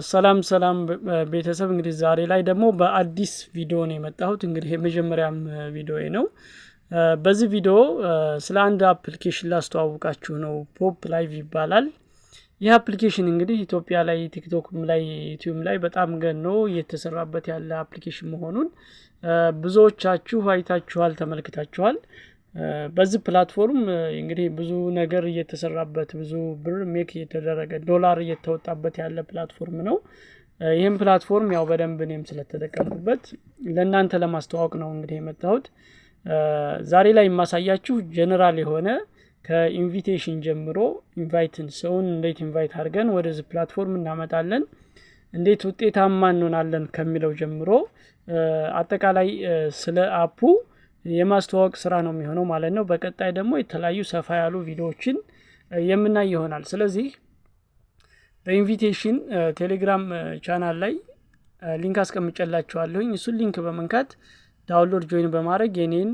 ሰላም ቤተሰብ እንግዲህ ዛሬ ላይ ደግሞ በአዲስ ቪዲዮ ነው የመጣሁት። እንግዲህ የመጀመሪያም ቪዲዮ ነው። በዚህ ቪዲዮ ስለ አንድ አፕሊኬሽን ላስተዋውቃችሁ ነው። ፖፕ ላይቭ ይባላል። ይህ አፕሊኬሽን እንግዲህ ኢትዮጵያ ላይ ቲክቶክም ላይ ዩቲዩብ ላይ በጣም ገኖ እየተሰራበት ያለ አፕሊኬሽን መሆኑን ብዙዎቻችሁ አይታችኋል፣ ተመልክታችኋል። በዚህ ፕላትፎርም እንግዲህ ብዙ ነገር እየተሰራበት ብዙ ብር ሜክ እየተደረገ ዶላር እየተወጣበት ያለ ፕላትፎርም ነው። ይህም ፕላትፎርም ያው በደንብ እኔም ስለተጠቀምኩበት ለእናንተ ለማስተዋወቅ ነው እንግዲህ የመጣሁት። ዛሬ ላይ የማሳያችሁ ጀነራል የሆነ ከኢንቪቴሽን ጀምሮ ኢንቫይትን ሰውን እንዴት ኢንቫይት አድርገን ወደዚህ ፕላትፎርም እናመጣለን፣ እንዴት ውጤታማ እንሆናለን ከሚለው ጀምሮ አጠቃላይ ስለ አፑ የማስተዋወቅ ስራ ነው የሚሆነው ማለት ነው። በቀጣይ ደግሞ የተለያዩ ሰፋ ያሉ ቪዲዮዎችን የምናይ ይሆናል። ስለዚህ በኢንቪቴሽን ቴሌግራም ቻናል ላይ ሊንክ አስቀምጨላችኋለሁኝ። እሱን ሊንክ በመንካት ዳውንሎድ ጆይን በማድረግ የኔን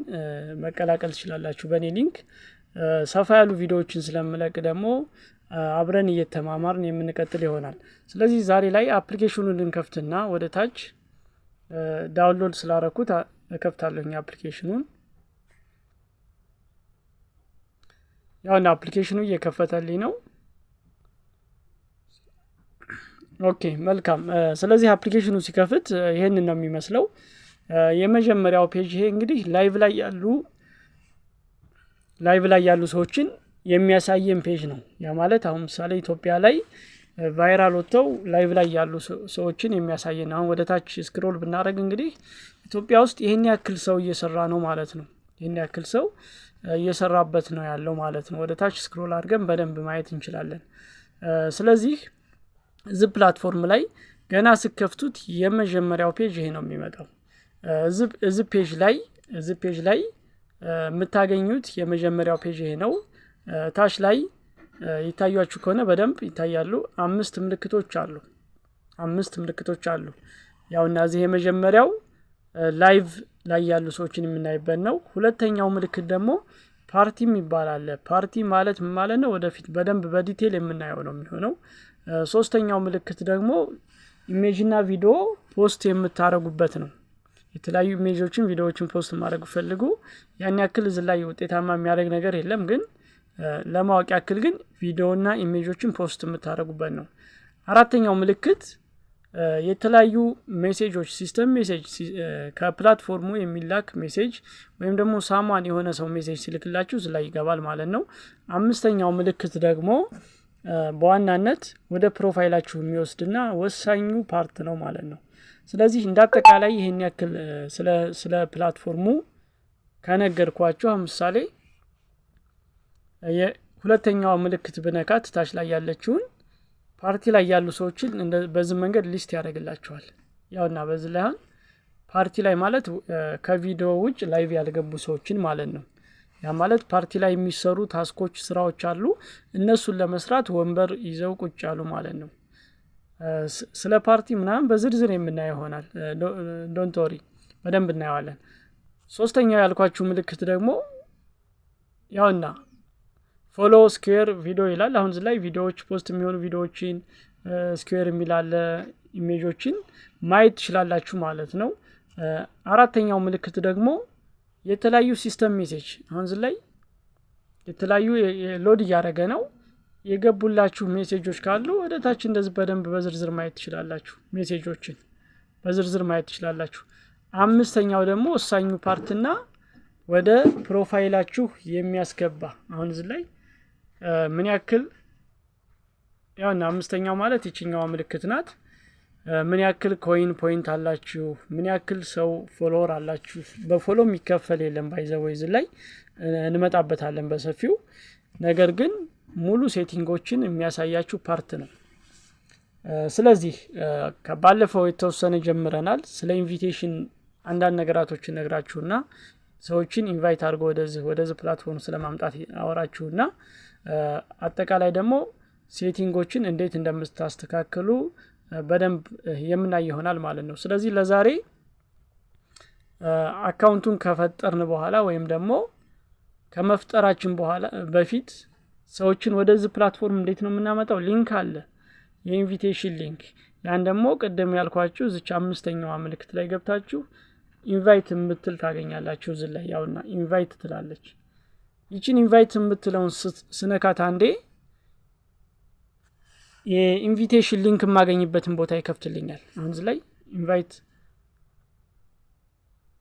መቀላቀል ትችላላችሁ። በእኔ ሊንክ ሰፋ ያሉ ቪዲዮዎችን ስለምለቅ ደግሞ አብረን እየተማማርን የምንቀጥል ይሆናል። ስለዚህ ዛሬ ላይ አፕሊኬሽኑን እንከፍትና ወደ ታች ዳውንሎድ ስላረኩት እከፍታለሁኝ አፕሊኬሽኑን። ያውና አፕሊኬሽኑ እየከፈተልኝ ነው። ኦኬ መልካም። ስለዚህ አፕሊኬሽኑ ሲከፍት ይሄንን ነው የሚመስለው። የመጀመሪያው ፔጅ ይሄ እንግዲህ ላይቭ ላይ ያሉ ሰዎችን የሚያሳየን ፔጅ ነው። ያ ማለት አሁን ምሳሌ ኢትዮጵያ ላይ ቫይራል ወጥተው ላይቭ ላይ ያሉ ሰዎችን የሚያሳየን። አሁን ወደ ታች ስክሮል ብናደርግ እንግዲህ ኢትዮጵያ ውስጥ ይሄን ያክል ሰው እየሰራ ነው ማለት ነው። ይሄን ያክል ሰው እየሰራበት ነው ያለው ማለት ነው። ወደ ታች ስክሮል አድርገን በደንብ ማየት እንችላለን። ስለዚህ እዚህ ፕላትፎርም ላይ ገና ስከፍቱት የመጀመሪያው ፔጅ ይሄ ነው የሚመጣው። እዚህ ፔጅ ላይ የምታገኙት የመጀመሪያው ፔጅ ይሄ ነው። ታች ላይ ይታያችሁ ከሆነ በደንብ ይታያሉ። አምስት ምልክቶች አሉ። ያው እነዚህ የመጀመሪያው ላይቭ ላይ ያሉ ሰዎችን የምናይበት ነው። ሁለተኛው ምልክት ደግሞ ፓርቲ ይባላል። ፓርቲ ማለት ምን ማለት ነው? ወደፊት በደንብ በዲቴል የምናየው ነው የሚሆነው። ሶስተኛው ምልክት ደግሞ ኢሜጅና ቪዲዮ ፖስት የምታረጉበት ነው። የተለያዩ ኢሜጆችን ቪዲዮዎችን ፖስት ማድረግ ፈልጉ። ያን ያክል እዚህ ላይ ውጤታማ የሚያደርግ ነገር የለም፣ ግን ለማወቅ ያክል ግን ቪዲዮና ኢሜጆችን ፖስት የምታደርጉበት ነው። አራተኛው ምልክት የተለያዩ ሜሴጆች ሲስተም ሜሴጅ ከፕላትፎርሙ የሚላክ ሜሴጅ ወይም ደግሞ ሳማን የሆነ ሰው ሜሴጅ ሲልክላችሁ እዚህ ላይ ይገባል ማለት ነው። አምስተኛው ምልክት ደግሞ በዋናነት ወደ ፕሮፋይላችሁ የሚወስድና ወሳኙ ፓርት ነው ማለት ነው። ስለዚህ እንዳጠቃላይ ይሄን ያክል ስለ ፕላትፎርሙ ከነገርኳችሁ ምሳሌ የሁለተኛው ምልክት ብነካት ታች ላይ ያለችውን ፓርቲ ላይ ያሉ ሰዎችን በዚህ መንገድ ሊስት ያደርግላችኋል። ያውና በዚህ ላይ ፓርቲ ላይ ማለት ከቪዲዮ ውጭ ላይቭ ያልገቡ ሰዎችን ማለት ነው። ያ ማለት ፓርቲ ላይ የሚሰሩ ታስኮች ስራዎች አሉ። እነሱን ለመስራት ወንበር ይዘው ቁጭ ያሉ ማለት ነው። ስለ ፓርቲ ምናምን በዝርዝር የምናየው ይሆናል። ዶንት ወሪ በደንብ እናየዋለን። ሶስተኛው ያልኳችሁ ምልክት ደግሞ ያውና ፎሎ ስኩዌር ቪዲዮ ይላል። አሁን እዚህ ላይ ቪዲዮዎች ፖስት የሚሆኑ ቪዲዮዎችን ስኩዌር የሚላለ ኢሜጆችን ማየት ትችላላችሁ ማለት ነው። አራተኛው ምልክት ደግሞ የተለያዩ ሲስተም ሜሴጅ፣ አሁን እዚህ ላይ የተለያዩ ሎድ እያደረገ ነው። የገቡላችሁ ሜሴጆች ካሉ ወደ ታች እንደዚህ በደንብ በዝርዝር ማየት ትችላላችሁ። ሜሴጆችን በዝርዝር ማየት ትችላላችሁ። አምስተኛው ደግሞ ወሳኙ ፓርትና ወደ ፕሮፋይላችሁ የሚያስገባ አሁን እዚህ ላይ ምን ያክል ያውና አምስተኛው ማለት ይችኛዋ ምልክት ናት። ምን ያክል ኮይን ፖይንት አላችሁ፣ ምን ያክል ሰው ፎሎወር አላችሁ። በፎሎ የሚከፈል የለም ባይዘው እዚህ ላይ እንመጣበታለን በሰፊው። ነገር ግን ሙሉ ሴቲንጎችን የሚያሳያችሁ ፓርት ነው። ስለዚህ ከባለፈው የተወሰነ ጀምረናል። ስለ ኢንቪቴሽን አንዳንድ ነገራቶችን ነግራችሁና ሰዎችን ኢንቫይት አድርጎ ወደዚህ ፕላትፎርም ስለማምጣት አወራችሁና አጠቃላይ ደግሞ ሴቲንጎችን እንዴት እንደምታስተካክሉ በደንብ የምናይ ይሆናል ማለት ነው። ስለዚህ ለዛሬ አካውንቱን ከፈጠርን በኋላ ወይም ደግሞ ከመፍጠራችን በኋላ በፊት ሰዎችን ወደዚህ ፕላትፎርም እንዴት ነው የምናመጣው? ሊንክ አለ። የኢንቪቴሽን ሊንክ ያን ደግሞ ቀደም ያልኳችሁ እዚች አምስተኛዋ ምልክት ላይ ገብታችሁ ኢንቫይት የምትል ታገኛላችሁ። እዚህ ላይ ያውና ኢንቫይት ትላለች። ይቺን ኢንቫይት የምትለውን ስነካት አንዴ የኢንቪቴሽን ሊንክ የማገኝበትን ቦታ ይከፍትልኛል። አሁን እዚህ ላይ ኢንቫይት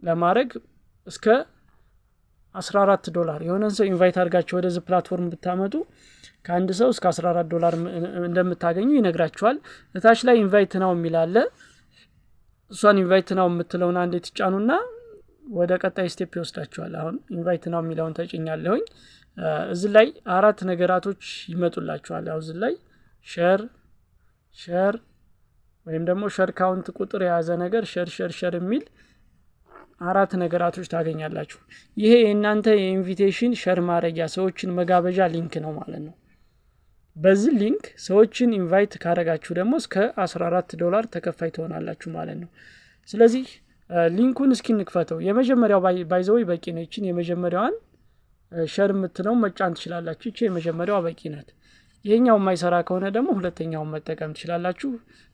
ለማድረግ እስከ $14 የሆነን ሰው ኢንቫይት አድርጋችሁ ወደዚህ ፕላትፎርም ብታመጡ ከአንድ ሰው እስከ $14 እንደምታገኙ ይነግራችኋል። እታች ላይ ኢንቫይት ናው የሚል አለ። እሷን ኢንቫይት ናው የምትለውን አንዴ ትጫኑና ወደ ቀጣይ ስቴፕ ይወስዳችኋል። አሁን ኢንቫይት ናው የሚለውን ተጭኛለሁኝ። እዚህ ላይ 4 ነገራቶች ይመጡላችኋል። አሁን እዚህ ላይ ሼር ወይም ደግሞ ሼር ካውንት ቁጥር የያዘ ነገር ሼር የሚል 4 ነገራቶች ታገኛላችሁ። ይሄ የእናንተ የኢንቪቴሽን ሼር ማድረጊያ ሰዎችን መጋበዣ ሊንክ ነው ማለት ነው። በዚህ ሊንክ ሰዎችን ኢንቫይት ካረጋችሁ ደግሞ እስከ $14 ተከፋይ ትሆናላችሁ ማለት ነው። ስለዚህ ሊንኩን እስኪ እንክፈተው። የመጀመሪያው ባይዘው በቂ ነው። እቺን የመጀመሪያዋን ሼር የምትለው መጫን ትችላላችሁ። እቺ የመጀመሪያዋ በቂ ናት። ይሄኛው የማይሰራ ከሆነ ደግሞ ሁለተኛውን መጠቀም ትችላላችሁ።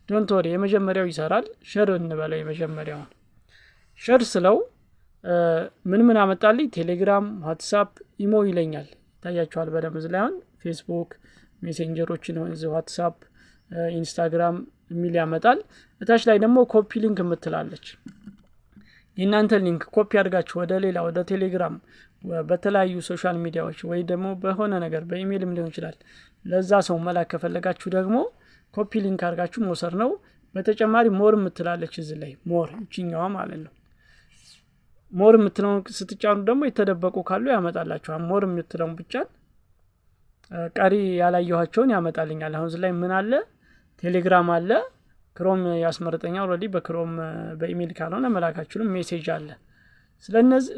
ዶንት ወሪ፣ የመጀመሪያው ይሰራል። ሼር እንበለው የመጀመሪያውን ሼር ስለው ምን አመጣልኝ? ቴሌግራም፣ ዋትስአፕ፣ ኢሞ ይለኛል። ይታያችኋል በደንብ እዚህ ላይ አሁን ፌስቡክ ሜሴንጀሮችን እዚህ ዋትስአፕ፣ ኢንስታግራም የሚል ያመጣል። እታች ላይ ደግሞ ኮፒ ሊንክ የምትላለች። የእናንተ ሊንክ ኮፒ አድርጋችሁ ወደ ሌላ ወደ ቴሌግራም በተለያዩ ሶሻል ሚዲያዎች ወይ ደግሞ በሆነ ነገር በኢሜይልም ሊሆን ይችላል ለዛ ሰው መላክ ከፈለጋችሁ ደግሞ ኮፒ ሊንክ አድርጋችሁ መውሰድ ነው። በተጨማሪ ሞር የምትላለች እዚህ ላይ ሞር እቺኛዋ ማለት ነው። ሞር የምትለውን ስትጫኑ ደግሞ የተደበቁ ካሉ ያመጣላችኋል። ሞር የምትለውን ብቻ ቀሪ ያላየኋቸውን ያመጣልኛል። አሁን እዚህ ላይ ምን አለ? ቴሌግራም አለ፣ ክሮም ያስመርጠኛል። ኦልሬዲ በክሮም በኢሜል ካልሆነ መላካችሁንም ሜሴጅ አለ።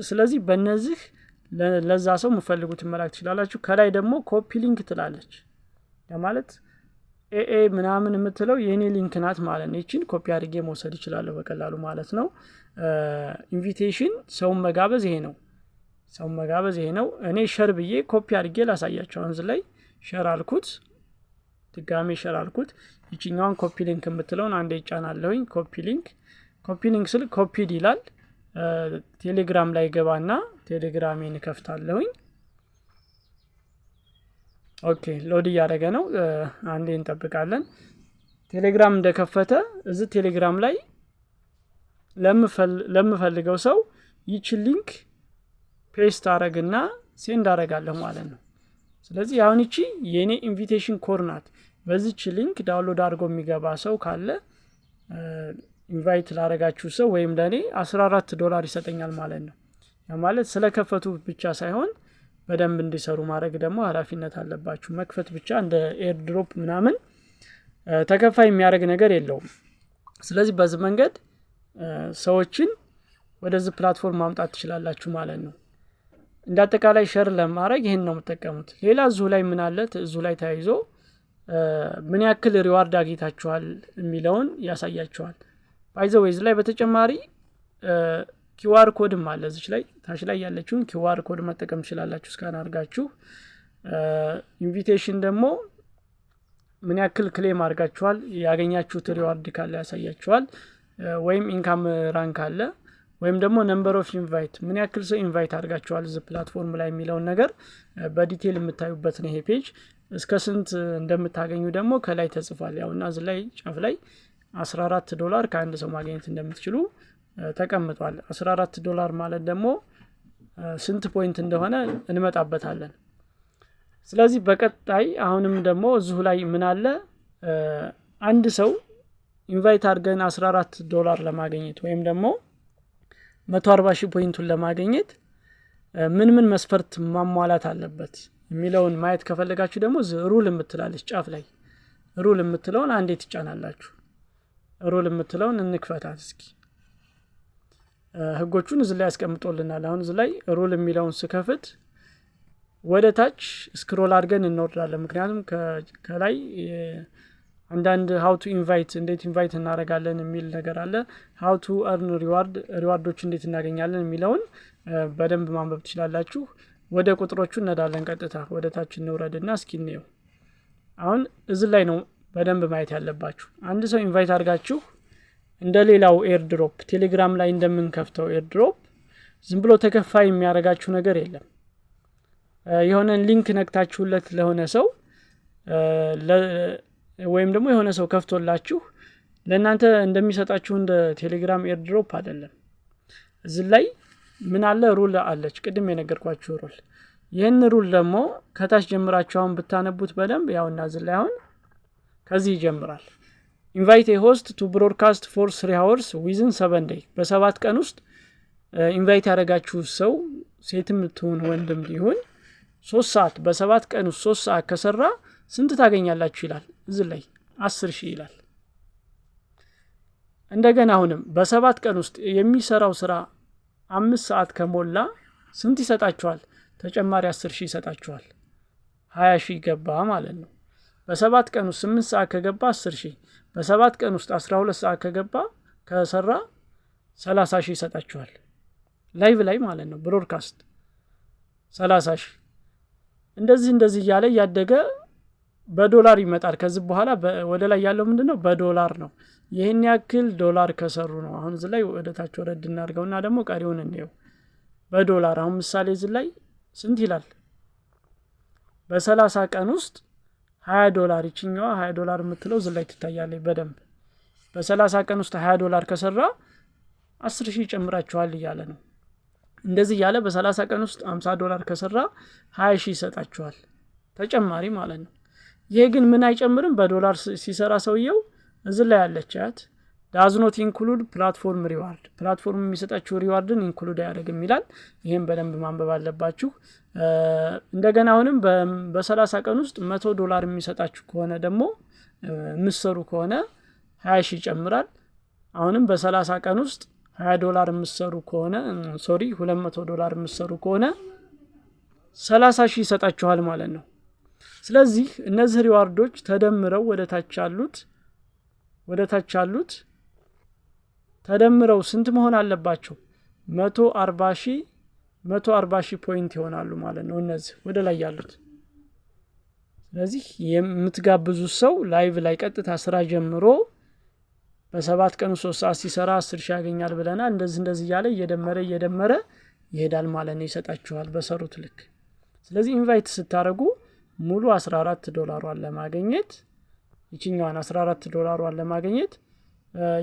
ስለዚህ በእነዚህ ለዛ ሰው የምፈልጉትን መላክ ትችላላችሁ። ከላይ ደግሞ ኮፒ ሊንክ ትላለች። ማለት ኤኤ ምናምን የምትለው የኔ ሊንክ ናት ማለት ነው። ይችን ኮፒ አድርጌ መውሰድ ይችላለሁ በቀላሉ ማለት ነው። ኢንቪቴሽን ሰውን መጋበዝ ይሄ ነው። እኔ ሼር ብዬ ኮፒ አድርጌ ላሳያችሁ። አሁን እዚህ ላይ ሼር አልኩት፣ ድጋሜ ሼር አልኩት። ይችኛዋን ኮፒ ሊንክ የምትለውን አንዴ ይጫናለሁኝ። ኮፒ ሊንክ ስል ኮፒድ ይላል። ቴሌግራም ላይ ገባና ቴሌግራሜን ከፍታለሁኝ። ኦኬ ሎድ እያደረገ ነው። አንዴ እንጠብቃለን። ቴሌግራም እንደከፈተ እዚህ ቴሌግራም ላይ ለምፈልገው ሰው ይች ሊንክ ፔስት አረግና ሴንድ አረጋለሁ ማለት ነው። ስለዚህ አሁን ይቺ የኔ ኢንቪቴሽን ኮድ ናት። በዚች ሊንክ ዳውንሎድ አድርጎ የሚገባ ሰው ካለ ኢንቫይት ላረጋችሁ ሰው ወይም ለኔ $14 ይሰጠኛል ማለት ነው። ያ ማለት ስለከፈቱ ብቻ ሳይሆን በደንብ እንዲሰሩ ማድረግ ደግሞ ኃላፊነት አለባችሁ። መክፈት ብቻ እንደ ኤር ድሮፕ ምናምን ተከፋይ የሚያደርግ ነገር የለውም። ስለዚህ በዚህ መንገድ ሰዎችን ወደዚህ ፕላትፎርም ማምጣት ትችላላችሁ ማለት ነው። እንዳጠቃላይ ሼር ለማድረግ ይሄን ነው የምትጠቀሙት። ሌላ እዚሁ ላይ ምን አለ? እዚሁ ላይ ተያይዞ ምን ያክል ሪዋርድ አግኝታችኋል የሚለውን ያሳያችኋል። ባይዘው እዚህ ላይ በተጨማሪ ኪውአር ኮድም አለ። እዚህ ላይ ታች ላይ ያለችውን ኪውአር ኮድ መጠቀም ትችላላችሁ ስካን አድርጋችሁ። ኢንቪቴሽን ደግሞ ምን ያክል ክሌም አድርጋችኋል ያገኛችሁት ሪዋርድ ካለ ያሳያችኋል። ወይም ኢንካም ራንክ አለ ወይም ደግሞ ነምበር ኦፍ ኢንቫይት ምን ያክል ሰው ኢንቫይት አድርጋችኋል እዚህ ፕላትፎርም ላይ የሚለውን ነገር በዲቴል የምታዩበት ነው። ይሄ ፔጅ እስከ ስንት እንደምታገኙ ደግሞ ከላይ ተጽፏል። ያውና እዚህ ላይ ጫፍ ላይ $14 ከአንድ ሰው ማግኘት እንደምትችሉ ተቀምጧል። $14 ማለት ደግሞ ስንት ፖይንት እንደሆነ እንመጣበታለን። ስለዚህ በቀጣይ አሁንም ደግሞ እዚሁ ላይ ምን አለ? አንድ ሰው ኢንቫይት አድርገን $14 ለማግኘት ወይም ደግሞ 140,000 ፖይንቱን ለማግኘት ምን መስፈርት ማሟላት አለበት የሚለውን ማየት ከፈለጋችሁ ደግሞ ሩል የምትላለች ጫፍ ላይ ሩል የምትለውን አንዴ ትጫናላችሁ። ሩል የምትለውን እንክፈታት እስኪ። ህጎቹን እዚህ ላይ ያስቀምጦልናል። አሁን እዚህ ላይ ሩል የሚለውን ስከፍት ወደ ታች ስክሮል አድርገን እንወርዳለን። ምክንያቱም ከላይ አንዳንድ how to invite እንዴት ኢንቫይት እናደርጋለን የሚል ነገር አለ። how to earn ሪዋርዶች እንዴት እናገኛለን የሚለውን በደንብ ማንበብ ትችላላችሁ። ወደ ቁጥሮቹ እንሄዳለን። ቀጥታ ወደ ታች እንውረድና እስኪ እንየው። አሁን እዚህ ላይ ነው በደንብ ማየት ያለባችሁ። አንድ ሰው ኢንቫይት አድርጋችሁ እንደ ሌላው ኤርድሮፕ ቴሌግራም ላይ እንደምንከፍተው ኤርድሮፕ ዝም ብሎ ተከፋይ የሚያደርጋችሁ ነገር የለም። የሆነ ሊንክ ነክታችሁለት ለሆነ ሰው ወይም ደግሞ የሆነ ሰው ከፍቶላችሁ ለእናንተ እንደሚሰጣችሁ እንደ ቴሌግራም ኤርድሮፕ አይደለም። እዚህ ላይ ምን አለ? ሩል አለች፣ ቅድም የነገርኳችሁ ሩል። ይህን ሩል ደግሞ ከታች ጀምራችሁ አሁን ብታነቡት በደንብ ያውና እዚህ ላይ አሁን ከዚህ ይጀምራል። ኢንቫይት ኤ ሆስት ቱ ብሮድካስት ፎር 3 hours within 7 days። በ7 ቀን ውስጥ ኢንቫይት ያደረጋችሁ ሰው ሴትም ትሁን ወንድም ይሁን 3 ሰዓት በ7 ቀን ውስጥ 3 ሰዓት ከሰራ ስንት ታገኛላችሁ ይላል። እዚህ ላይ 10,000 ይላል። እንደገና አሁንም በ7 ቀን ውስጥ የሚሰራው ስራ 5 ሰዓት ከሞላ ስንት ይሰጣችኋል? ተጨማሪ 10,000 ይሰጣችኋል። 20,000 ገባ ማለት ነው። በ7 ቀን ውስጥ 8 ሰዓት ከገባ 10,000፣ በ7 ቀን ውስጥ 12 ሰዓት ከገባ ከሰራ 30,000 ይሰጣችኋል። ላይቭ ላይ ማለት ነው፣ ብሮድካስት 30,000። እንደዚህ እያለ ያደገ በዶላር ይመጣል። ከዚህ በኋላ ወደ ላይ ያለው ምንድነው? በዶላር ነው። ይህን ያክል ዶላር ከሰሩ ነው። አሁን እዚህ ላይ ወደ ታች ወረድ እናድርገውና ደግሞ ቀሪውን እንየው በዶላር። አሁን ምሳሌ እዚህ ላይ ስንት ይላል? በ30 ቀን ውስጥ $20 ይችኛዋ $20 የምትለው እዚህ ላይ ትታያለች በደንብ። በ30 ቀን ውስጥ $20 ከሰራ 10,000 ጨምራችኋል እያለ ነው። እንደዚህ እያለ በ30 ቀን ውስጥ $50 ከሰራ 20,000 ይሰጣችኋል ተጨማሪ ማለት ነው። ይሄ ግን ምን አይጨምርም? በዶላር ሲሰራ ሰውየው እዚህ ላይ ያለቻት does not include platform reward። ፕላትፎርም የሚሰጣችሁ ሪዋርድን ኢንክሉድ አያደርግም ይላል። ይሄን በደንብ ማንበብ አለባችሁ። እንደገና አሁንም በ30 ቀን ውስጥ $100 የሚሰጣችሁ ከሆነ ደግሞ የምትሰሩ ከሆነ 20,000 ይጨምራል። አሁንም በ30 ቀን ውስጥ $20 የምትሰሩ ከሆነ $200 የምትሰሩ ከሆነ 30,000 ይሰጣችኋል ማለት ነው። ስለዚህ እነዚህ ሪዋርዶች ተደምረው ወደ ታች ያሉት ተደምረው ስንት መሆን አለባቸው? 140,000 ፖይንት ይሆናሉ ማለት ነው እነዚህ ወደ ላይ ያሉት። ስለዚህ የምትጋብዙት ሰው ላይቭ ላይ ቀጥታ ስራ ጀምሮ በ7 ቀን 3 ሰዓት ሲሰራ 10,000 ያገኛል ብለናል። እንደዚህ እያለ እየደመረ ይሄዳል ማለት ነው። ይሰጣችኋል በሰሩት ልክ። ስለዚህ ኢንቫይት ስታደርጉ ሙሉ $14 ለማግኘት ይችኛዋን $14 ለማግኘት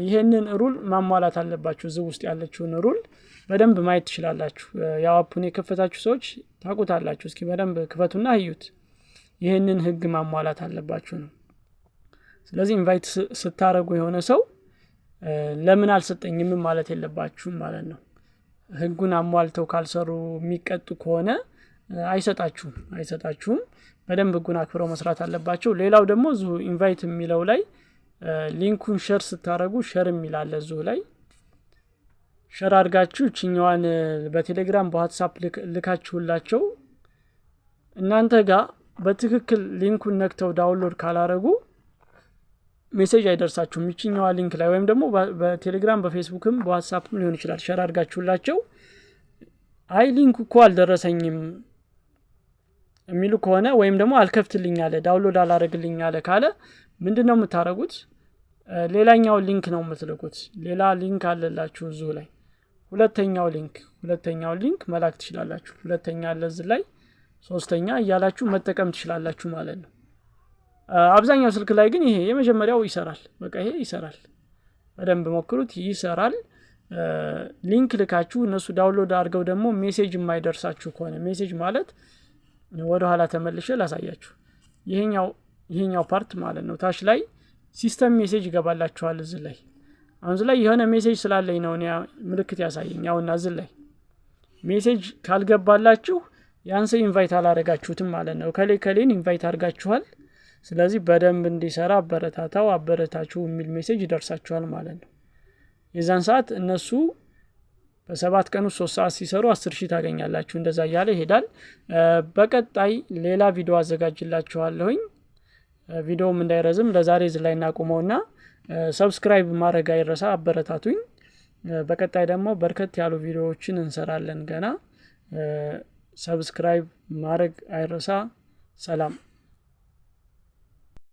ይሄንን ሩል ማሟላት አለባችሁ። እዚህ ውስጥ ያለችውን ሩል በደንብ ማየት ትችላላችሁ። ያው አፑን የከፈታችሁ ሰዎች ታውቁታላችሁ። እስኪ በደንብ ክፈቱና እዩት። ይሄንን ህግ ማሟላት አለባችሁ ነው። ስለዚህ ኢንቫይት ስታረጉ የሆነ ሰው ለምን አልሰጠኝም ማለት የለባችሁም ማለት ነው። ህጉን አሟልተው ካልሰሩ የሚቀጡ ከሆነ አይሰጣችሁም። በደንብ ህጉን አክብረው መስራት አለባቸው። ሌላው ደግሞ እዚሁ ኢንቫይት የሚለው ላይ ሊንኩን ሸር ስታረጉ ሸር የሚላለ እዚሁ ላይ ሸር አድርጋችሁ እችኛዋን በቴሌግራም በዋትሳፕ ልካችሁላቸው እናንተ ጋር በትክክል ሊንኩን ነክተው ዳውንሎድ ካላረጉ ሜሴጅ አይደርሳችሁም እችኛዋ ሊንክ ላይ። ወይም ደግሞ በቴሌግራም በፌስቡክም በዋትሳፕም ሊሆን ይችላል። ሸር አድርጋችሁላቸው ሊንኩ እኮ አልደረሰኝም የሚሉ ከሆነ ወይም ደግሞ አልከፍትልኝ አለ ዳውንሎድ አላረግልኝ አለ ካለ ምንድነው የምታረጉት? ሌላኛው ሊንክ ነው የምትልኩት። ሌላ ሊንክ አለላችሁ እዚሁ ላይ ሁለተኛው ሊንክ መላክ ትችላላችሁ። ሁለተኛ አለ እዚህ ላይ፣ ሶስተኛ እያላችሁ መጠቀም ትችላላችሁ ማለት ነው። አብዛኛው ስልክ ላይ ግን ይሄ የመጀመሪያው ይሰራል። በቃ ይሄ ይሰራል። በደንብ ሞክሩት፣ ይሰራል። ሊንክ ልካችሁ እነሱ ዳውንሎድ አድርገው ደግሞ ሜሴጅ የማይደርሳችሁ ከሆነ ሜሴጅ ማለት ወደ ኋላ ተመልሼ ላሳያችሁ። ይሄኛው ፓርት ማለት ነው። ታች ላይ ሲስተም ሜሴጅ ይገባላችኋል። እዚህ ላይ አሁን እዚህ ላይ የሆነ ሜሴጅ ስላለኝ ነው ምልክት ያሳየኝ። አሁንና እዚህ ላይ ሜሴጅ ካልገባላችሁ ያንሰ ኢንቫይት አላረጋችሁትም ማለት ነው። ከሌን ኢንቫይት አድርጋችኋል። ስለዚህ በደንብ እንዲሰራ አበረታችሁ የሚል ሜሴጅ ይደርሳችኋል ማለት ነው። የዛን ሰዓት እነሱ በ7 ቀን 3 ሰዓት ሲሰሩ 10,000 ታገኛላችሁ። እንደዛ እያለ ይሄዳል። በቀጣይ ሌላ ቪዲዮ አዘጋጅላችኋለሁኝ። ቪዲዮም እንዳይረዝም ለዛሬ እዚህ ላይ እናቁመውና ሰብስክራይብ ማድረግ አይረሳ፣ አበረታቱኝ። በቀጣይ ደግሞ በርከት ያሉ ቪዲዮዎችን እንሰራለን ገና። ሰብስክራይብ ማድረግ አይረሳ። ሰላም።